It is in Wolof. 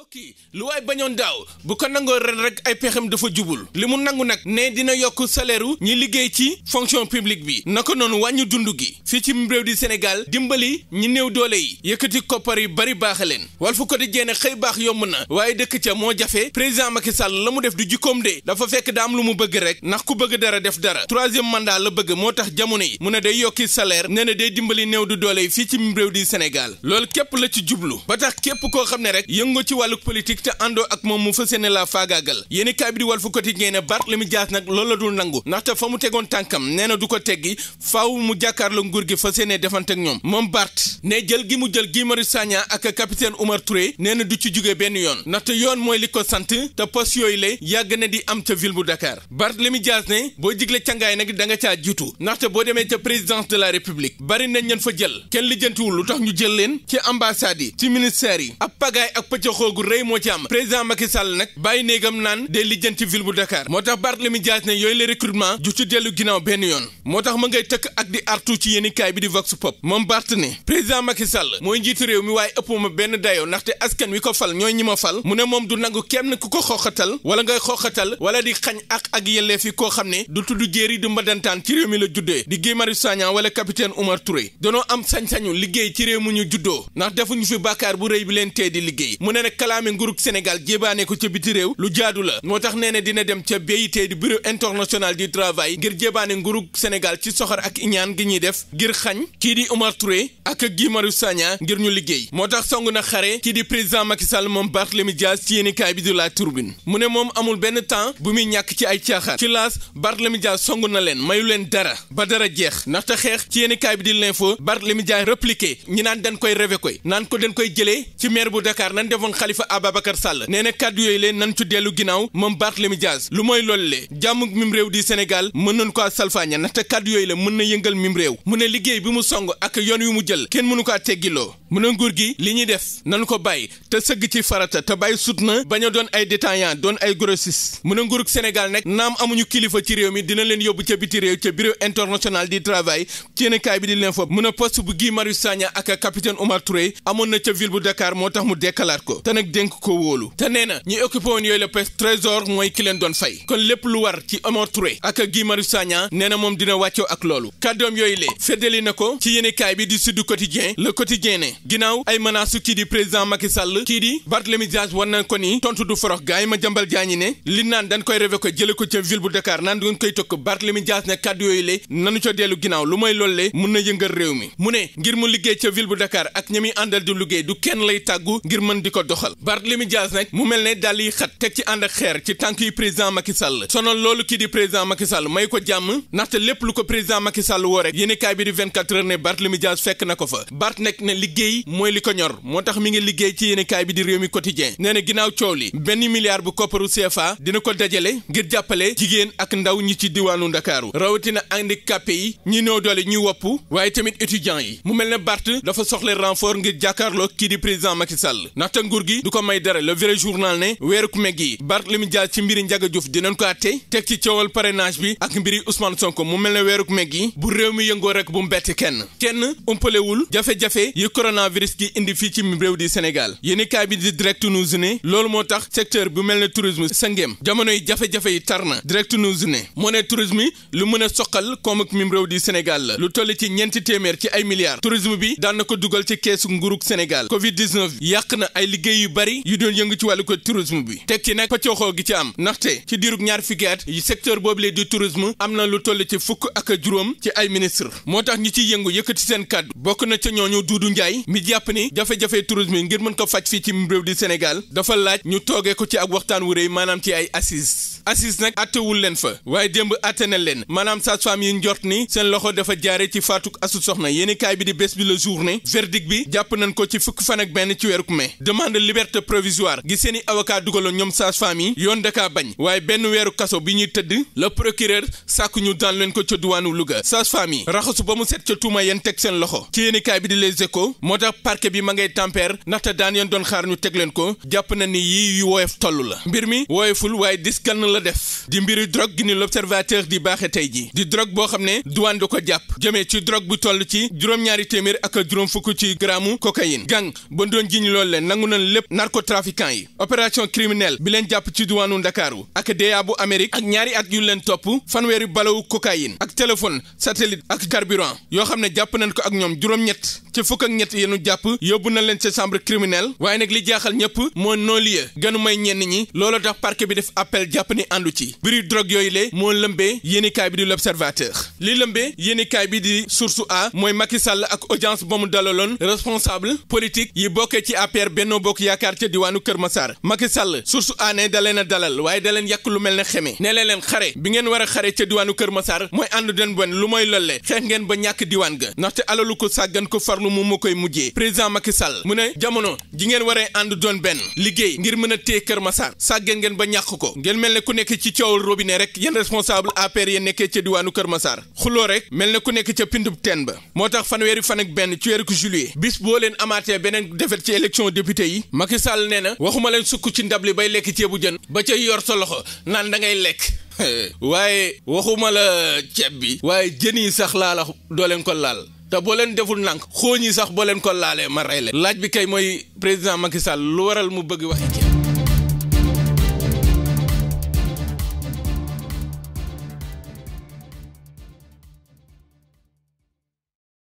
mbokk yi lu waay bañoon daaw bu ko nangoo ren rek ay pexem dafa jubul li mu nangu nag ne dina yokk salaire ñi liggéey ci fonction publique bi naka noonu wàññi dund gi fii ci réew di Sénégal dimbali ñi néew doole yi yëkkati koppar yi bari baax leen Walf Quotidien xëy baax yomb na waaye dëkk ca moo jafe président Macky Sall la mu def du jikkoom de dafa fekk daa am lu mu bëgg rek ndax ku bëgg dara def dara troisième mandat la bëgg moo tax jamono yi mu ne day yokki salaire nee na day dimbali néew du doole yi fii ci réew di Sénégal loolu képp la ci jublu ba tax képp koo xam ne rek yëngo ci wàllu politique te àndoo ak moom mu fas yéene la faagaagal yéeni kaay bi di Walf Quotidien ne Barthélémy Dias nag loolu la dul nangu ndaxte fa mu tegoon tànkam nee na du ko teggi faaw mu jàkkaarloo nguur gi fas yéene defante ak ñoom moom Bart ne jël gi mu jël Guy Marius Sagna ak capitaine Oumar Touré nee na du ci jóge benn yoon ndaxte yoon mooy li ko sant te poste yooyu la yàgg na di am ca ville bu Dakar Barthélémy Dias ne boo jigle cangaay nag da nga caa jiitu ndaxte boo demee ca présidence de la république bari nañ leen fa jël kenn lijjantiwul lu tax ñu jël leen ci ambassade yi ci ministère yi ab pagaay ak pëccëxoo gu rëy moo ci am président Macky Sall nag bàyyi néegam naan day lijjanti ville bu Dakar moo tax Barthélémy Dias ne yooyu le recrutement ju ci dellu ginnaaw benn yoon moo tax ma ngay tëkk ak di artu ci yéeni kaay bi di Vox Pop moom Bart ne président Macky Sall mooy njiitu réew mi waaye ëpp ma benn dayoo ndaxte askan wi ko fal ñooy ñi ma fal mu ne moom du nangu kenn ku ko xooxatal wala ngay xooxatal wala di xañ ak yelleef yi koo xam ne du tudd jéeri du mbadantaan ci réew mi la juddee di Guy Marius Sagna wala capitaine Oumar Touré danoo am sañ-sañu liggéey ci réew mu ñu juddoo ndax defuñu fi bàkkaar bu rëy bi leen tee di liggéey mu ne nag kalaame nguurug Sénégal jébaane ko ca biti réew lu jaadu la moo tax nee na dina dem ca BIT di bureau international du travail ngir jébaane nguurug Sénégal ci soxor ak iñaan gi ñuy def ngir xañ kii di Oumar Touré ak Guy Marius Sagna ngir ñu liggéey moo tax song na xare kii di président Macky Sall moom Barthélémy Dias ci yéenekaay bi di La Tribune mu ne moom amul benn temps bu muy ñàkk ci ay caaxaan ci laas Barthélémy Dias song na leen mayu leen dara ba dara jeex ndaxte xeex ci yéenekaay bi di L'Info Barthélémy Dias répliqué ñi naan dañ koy rêvé koy naan ko dañ koy jëlee ci maire bu Dakar nan defoon Khalifa Ababacar Sall nee na kàddu yooyu leen nan ci dellu ginnaaw moom Barthélémy Dias lu mooy loolu le jàmm mim réew di Sénégal mën nañ ko salfaaña ndaxte kàddu yooyu la mën na yëngal mim réew mu ne liggéey bi mu song ak yoon yu mu jël kenn mënu ko teggiloo mu ne nguur gi li ñuy def nanu ko bàyyi te sëgg ci farata te bàyyi sut na bañ a doon ay détaillant doon ay grossiste mu ne nguurug Sénégal nag naam amuñu kilifa ci réew mi dina leen yóbbu ca biti réew ca bureau international du travail ci yéenekaay bi di L'Info mu ne poste bu Guy Marius Sagna ak capitaine Oumar Touré amoon na ca ville bu Dakar moo tax mu dekkalaat ko te nag dénk ko wóolu te nee na ñi occupé woon yooyu la poste trésor mooy ki leen doon fay kon lépp lu war ci Oumar Touré ak Guy Marius Sagna nee na moom dina wàccoo ak loolu kàddoom yooyu le feddali na ko ci yéenekaay bi di Sud Quotidien Le Quotidien ne ginnaaw ay menaces kii di président Macky Sall kii di Barthélémy Dias war na ko ni tontu du forox gaay ma jambal jaañi ne li naan dañ koy révé ko jële ko ca ville bu Dakar naan duñ koy tokk Barthélémy Dias ne kàddu yooyu le nanu co dellu ginnaaw lu mooy loolu le mun na yëngal réew mi mu ne ngir mu liggéey ca ville bu Dakar ak ñi muy àndal di liggéey du kenn lay tàggu ngir mën di ko doxal Barthélémy Dias nag mu mel ne dal yi xat teg ci ànd ak xeer ci tànk yi président Macky Sall sonal loolu kii di président Macky Sall may ko jàmm ndaxte lépp lu ko président Macky Sall woo rek yéenekaay bi di 24 heures ne Barthélémy Dias fekk na ko fa Bart nekk ne liggéey mooy li ko ñor moo tax mi ngi liggéey ci yéenekaay bi di réew mi quotidien nee na ginnaaw coow li benn milliard bu kopparu CFA dina ko dajale ngir jàppale jigéen ak ndaw ñi ci diwaanu Ndakaaru rawatina handicapé yi ñi néew doole ñuy wopp waaye tamit étudiants yi mu mel ne Bart dafa soxla renfort ngir jàkkaarloo kii di président Macky Sall ndaxte nguur gi du ko may dara le vrai journal ne weeruk meg yi Barthélémy Dias ci mbiri Ndiaga Diouf dinañ ko àtte teg ci coowal parrainage bi ak mbiri Ousmane Sonko mu mel ne weeruk meg yi bu réew mi yëngoo rek bu mu bett kenn umpalewul jafe-jafe yi coronavirus gi indi fii ci réew di Sénégal yéenekaay bi di Direct News ne loolu moo tax secteur bu mel ne tourisme sëngeem jamono yi jafe-jafe yi tar na Direct News ne moo ne tourisme yi lu mën a soqal koom ak mim réew di Sénégal la lu toll ci ñeenti téeméer ci ay milliards tourisme bi daan na ko dugal ci keesu nguurug Sénégal Covid-19 yàq na ay liggéey yu bari yu doon yëngu ci wàllu ko tourisme bi teg ci nag paccoxoo gi ci am ndaxte ci diirug ñaar fukki at yi secteur boobu lee di tourisme am na lu toll ci fukk ak juróom ci ay ministre moo tax ñi ciy yëngu yëkkati seen kàddu bokk na ca ñooñu Doudou Ndiaye mi jàpp ni jafe-jafe tourisme yi ngir mën ko faj fii ci réew di Sénégal dafa laaj ñu toogee ko ci ak waxtaan wu rëy maanaam ci ay assises nag attewul leen fa waaye démb atte na leen maanaam sage-femme yi njort ni seen loxo dafa jaare ci faatuk Astou Sokhna yéenekaay bi di Bës Bi Le Journée verdict bi jàpp nañ ko ci fukk fan ak benn ci weeruk mai demande liberté provisoire gi seeni avocat dugaloon ñoom sage-femme yi yoon dakaa bañ waaye benn weeru kaso bi ñuy tëdd le procureur sàkku ñu daan leen ko ca duwaanu Louga sage-femme yi raxasu ba mu set ca tuuma yeen teg seen loxo ci yéenekaay bi di Les Échos moo tax parquet bi ma ngay tempère ndaxte daan yoon doon xaar ñu teg leen ko jàpp na ni yii yu woyof toll la mbir mi woyoful waaye diskal na la def di mbiri drogue gi ni l'observateur di baaxe tey ji di drogue boo xam ne douane da ko jàpp jëmee ci drogue bu toll ci juróom-ñaari téeméer ak juróom fukk ci gramme cocaïne gang ba doon jiñ loolu leen nangu nañ lépp narcotrafiquant yi opération criminelle bi leen jàpp ci duwaanu Ndakaaru ak DEA bu Amérique ak ñaari at yu leen topp fanweeri balawu cocaïne ak téléphone satellite ak carburant yoo xam ne jàpp nañ ko ak ñoom juróom-ñett ci fukk ak ñett yenu jàpp yóbbu na leen ca chambre criminelle waaye nag li jaaxal ñëpp moo non-lieu gënu may ñenn ñi loolu tax parquet bi def appel jàpp ni àndu ci biri drogue yooyu le moo lëmbee yéenikaay bi di l'observateur li lëmbee yéenikaay bi di source a mooy Macky Sall ak audience ba mu dalaloon responsable politique yi bokkee ci APR Benno Bokk Yaakaar ca diwaanu Kër Massar Macky Sall source a ne da leen a dalal waaye da leen yàq lu mel ne xeme ne leen xare bi ngeen war a xare ca diwaanu Kër Massar mooy àndu den bon lu mooy lolle xeex ngeen ba ñàkk diwaan ga ndaxte alalu ko sàggan ko farlu mu koy mujjee président Macky Sall mu ne jamono ji ngeen waree ànd doon benn liggéey ngir mën a téye Kër Massar sàggeen ngeen ba ñàkk ko ngeen mel ne ku nekk ci coowul robinet rek yéen responsable APR yéen nekkee ca diwaanu Kër Massar xuloo rek mel ne ku nekk ca pindub teen ba moo tax fanweeri fan ak benn ci weeru juillet bis boo leen amaatee beneen defet ci élection député yi Macky Sall nee na waxuma leen sukk ci ndab li bay lekk ceebu jën ba ca yor sa loxo naan da ngay lekk waaye waxuma la ceeb bi waaye jën yi sax laa la doo leen ko laal te boo leen deful nànk xooñ yi sax boo leen ko laalee ma rey leen laaj bi kay mooy président Macky Sall lu waral mu bëgg waxi ci